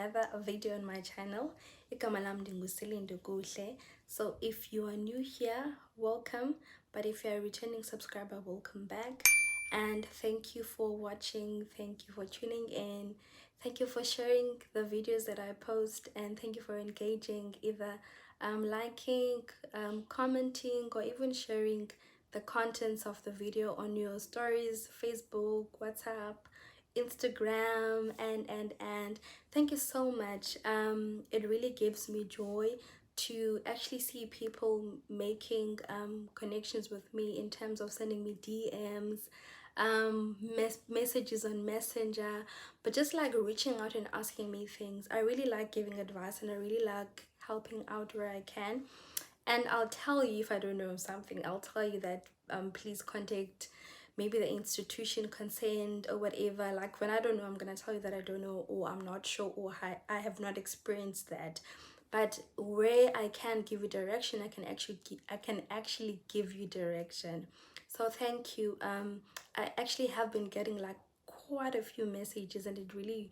another video on my channel. Igama lami ndinguSilindo Kuhle. So if you are new here, welcome. But if you're a returning subscriber, welcome back. And thank you for watching. Thank you for tuning in. Thank you for sharing the videos that I post, and thank you for engaging, either liking, commenting, or even sharing the contents of the video on your stories, Facebook, WhatsApp, Instagram, and thank you so much. It really gives me joy to actually see people making connections with me in terms of sending me DMs, messages on Messenger, but just like reaching out and asking me things. I really like giving advice, and I really like helping out where I can. And I'll tell you if I don't know something. I'll tell you that please contact maybe the institution concerned or whatever. Like when I don't know, I'm gonna tell you that I don't know, or I'm not sure, or I have not experienced that. But where I can give you direction, I can actually give you direction. So thank you. I actually have been getting like quite a few messages, and it really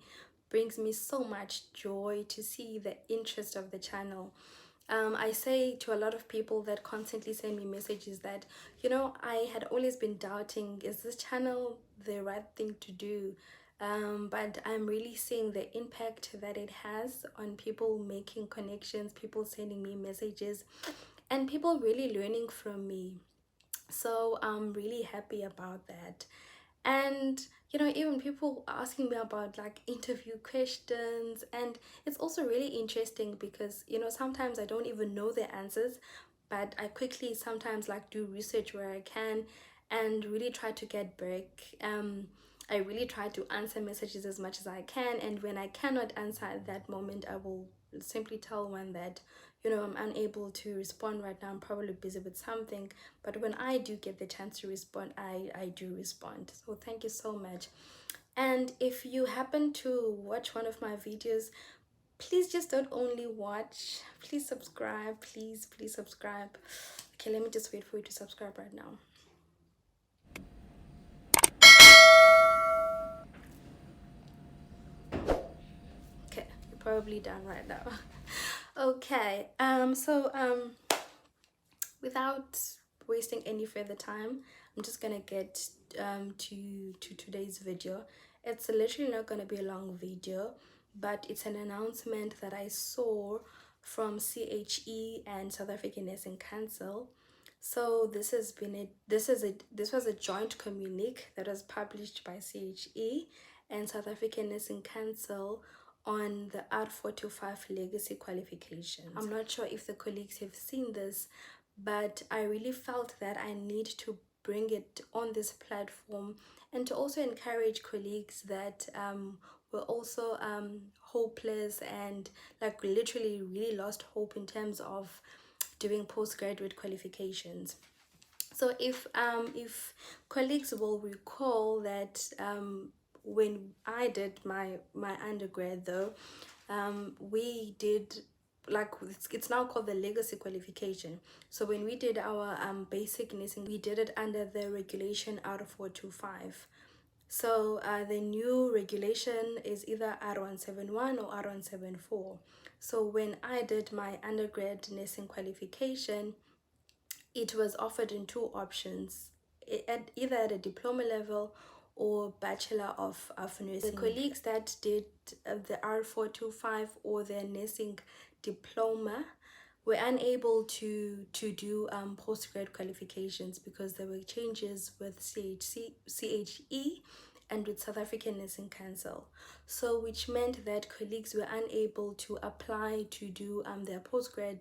brings me so much joy to see the interest of the channel. I say to a lot of people that constantly send me messages that, I had always been doubting, is this channel the right thing to do? But I'm really seeing the impact that it has on people making connections, people sending me messages, and people really learning from me. So I'm really happy about that. And even people asking me about like interview questions, and it's also really interesting because sometimes I don't even know the answers, but I quickly sometimes like do research where I can and really try to get back. I really try to answer messages as much as I can, and when I cannot answer at that moment, I will simply tell one that I'm unable to respond right now, I'm probably busy with something. But when I do get the chance to respond, I do respond. So thank you so much. And if you happen to watch one of my videos, please just don't only watch, please subscribe. Please subscribe. Okay, let me just wait for you to subscribe right now. Okay, you're probably done right now. Okay, without wasting any further time, I'm just gonna get to today's video. It's literally not gonna be a long video, but it's an announcement that I saw from CHE and South African Nursing Council. So this was a joint communique that was published by CHE and South African Nursing Council on the R425 legacy qualifications. I'm not sure if the colleagues have seen this, but I really felt that I need to bring it on this platform, and to also encourage colleagues that were also hopeless and like literally really lost hope in terms of doing postgraduate qualifications. So if colleagues will recall that when I did my undergrad though, we did, like, it's now called the legacy qualification. So when we did our basic nursing, we did it under the regulation R425. So the new regulation is either R171 or R174. So when I did my undergrad nursing qualification, it was offered in two options, either at a diploma level or Bachelor of Nursing. The colleagues that did the R425 or the nursing diploma were unable to do postgrad qualifications because there were changes with CHE and with South African Nursing Council. So which meant that colleagues were unable to apply to do their postgrad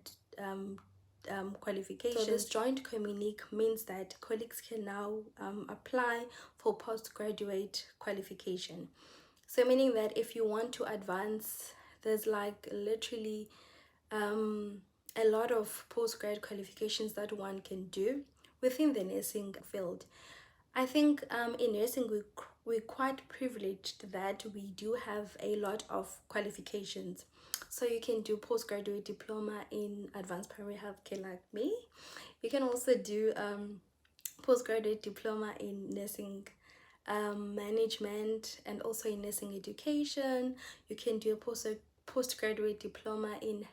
qualifications. So this joint communique means that colleagues can now apply for postgraduate qualification. So meaning that if you want to advance, there's like literally a lot of postgrad qualifications that one can do within the nursing field. I think in nursing we're quite privileged that we do have a lot of qualifications. So you can do postgraduate diploma in advanced primary healthcare like me. You can also do postgraduate diploma in nursing management and also in nursing education. You can do a postgraduate diploma in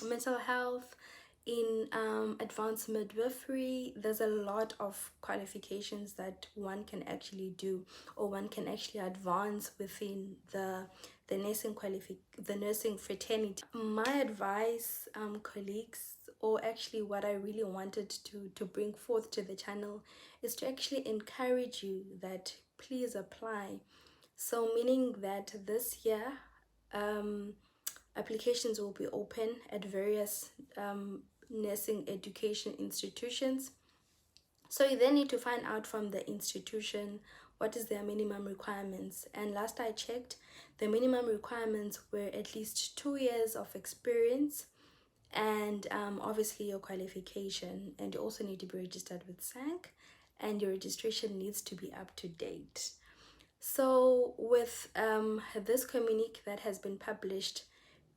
mental health, in advanced midwifery. There's a lot of qualifications that one can actually do, or one can actually advance within the nursing fraternity. My advice, colleagues, or actually what I really wanted to bring forth to the channel, is to actually encourage you that please apply. So meaning that this year, applications will be open at various nursing education institutions. So you then need to find out from the institution what is their minimum requirements. And last I checked, the minimum requirements were at least 2 years of experience, and obviously your qualification, and you also need to be registered with SANC, and your registration needs to be up to date. So with this communique that has been published,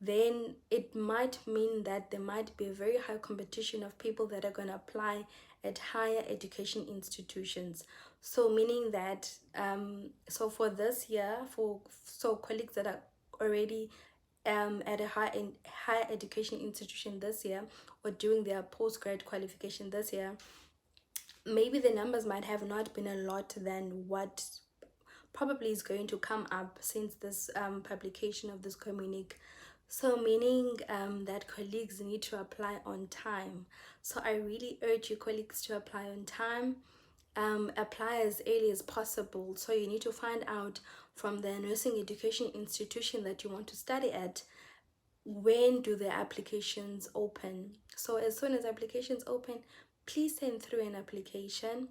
then it might mean that there might be a very high competition of people that are going to apply at higher education institutions. So meaning that so for this year, so colleagues that are already at a higher education institution this year, or doing their postgrad qualification this year, maybe the numbers might have not been a lot than what probably is going to come up since this publication of this communique. So meaning that colleagues need to apply on time. So I really urge you colleagues to apply on time. Apply as early as possible. So you need to find out from the nursing education institution that you want to study at, when do the applications open. So as soon as applications open, please send through an application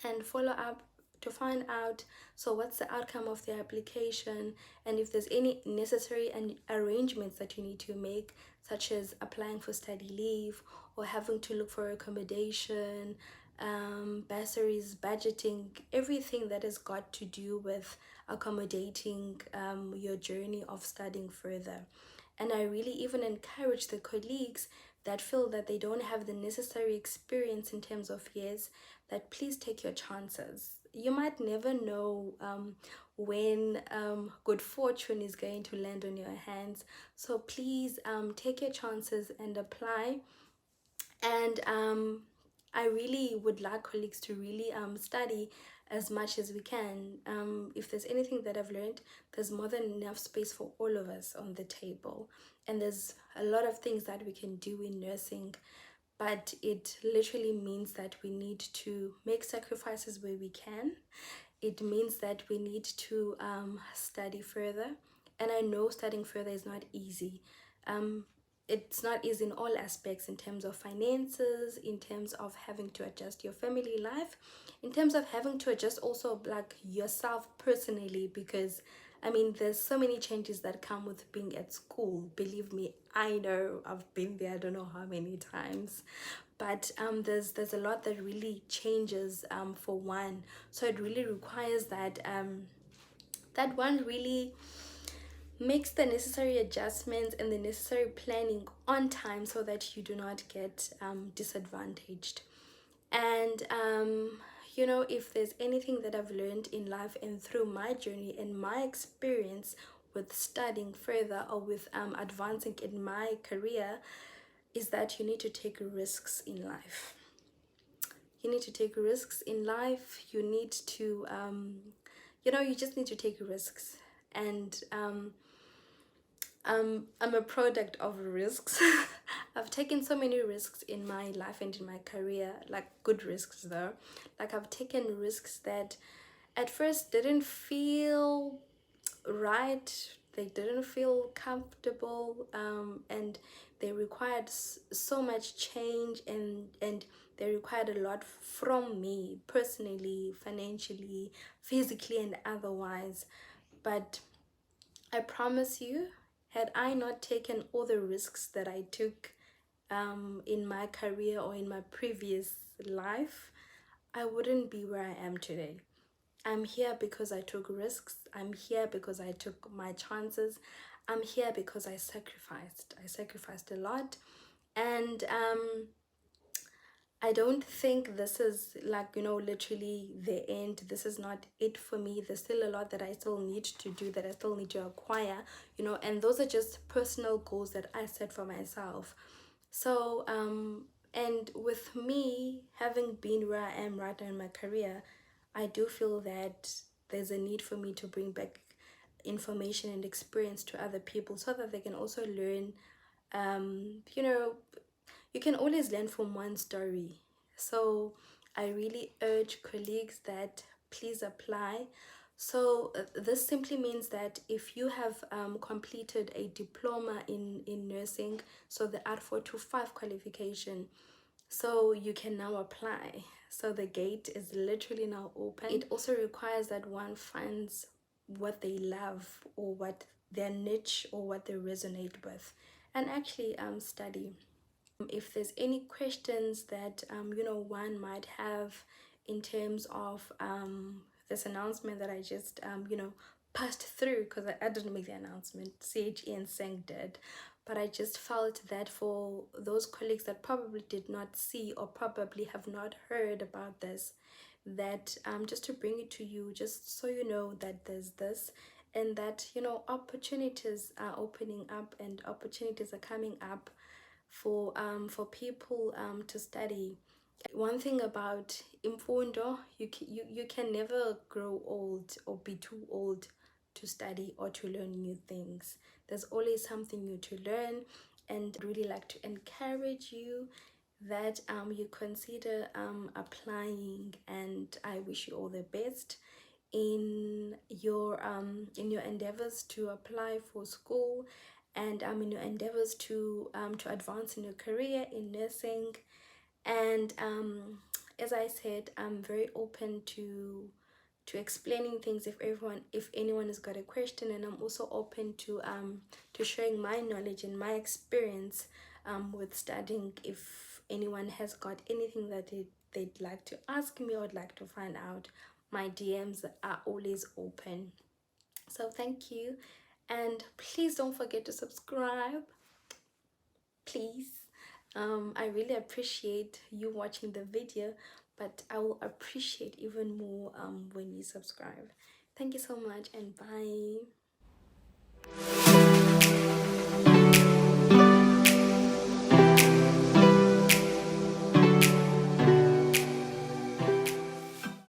and follow up to find out so what's the outcome of the application, and if there's any necessary and arrangements that you need to make, such as applying for study leave or having to look for accommodation, bursaries, budgeting, everything that has got to do with accommodating your journey of studying further. And I really even encourage the colleagues that feel that they don't have the necessary experience in terms of years, that please take your chances. You might never know when good fortune is going to land on your hands. So please take your chances and apply. And I really would like colleagues to really study as much as we can. If there's anything that I've learned, there's more than enough space for all of us on the table. And there's a lot of things that we can do in nursing, but it literally means that we need to make sacrifices where we can. It means that we need to study further. And I know studying further is not easy. It's not easy in all aspects, in terms of finances, in terms of having to adjust your family life, in terms of having to adjust also like yourself personally, because I mean there's so many changes that come with being at school. Believe me, I know, I've been there I don't know how many times. But there's a lot that really changes for one. So it really requires that that one really makes the necessary adjustments and the necessary planning on time, so that you do not get disadvantaged. And you know, if there's anything that I've learned in life and through my journey and my experience with studying further, or with advancing in my career, is that you need to take risks in life. You need to take risks in life. You need to you know, you just need to take risks. And I'm a product of risks. I've taken so many risks in my life and in my career, like good risks though. Like I've taken risks that at first didn't feel right, they didn't feel comfortable, and they required so much change, and they required a lot from me personally, financially, physically, and otherwise. But I promise you, had I not taken all the risks that I took in my career or in my previous life, I wouldn't be where I am today. I'm here because I took risks. I'm here because I took my chances. I'm here because I sacrificed. I sacrificed a lot. And I don't think this is like, you know, literally the end. This is not it for me. There's still a lot that I still need to do, that I still need to acquire, you know, and those are just personal goals that I set for myself. So, and with me having been where I am right now in my career, I do feel that there's a need for me to bring back information and experience to other people so that they can also learn. You know, you can always learn from one story. So I really urge colleagues that please apply. So this simply means that if you have completed a diploma in nursing, so the Art 425 qualification, so you can now apply. So the gate is literally now open. It also requires that one finds what they love, or what their niche, or what they resonate with, and actually study. If there's any questions that you know, one might have in terms of this announcement that I just you know, passed through, because I didn't make the announcement, CHE and SENG did, but I just felt that for those colleagues that probably did not see or probably have not heard about this, that just to bring it to you, just so you know that there's this, and that, you know, opportunities are opening up and opportunities are coming up for people to study. One thing about imfundo, you can never grow old or be too old to study or to learn new things. There's always something new to learn, and I'd really like to encourage you that you consider applying, and I wish you all the best in your endeavors to apply for school, and in your endeavors to advance in your career in nursing. And as I said, I'm very open to explaining things if anyone has got a question, and I'm also open to sharing my knowledge and my experience with studying. If anyone has got anything that they'd like to ask me or would like to find out, my DMs are always open. So thank you, and please don't forget to subscribe, please. I really appreciate you watching the video, but I will appreciate even more when you subscribe. Thank you so much, and bye.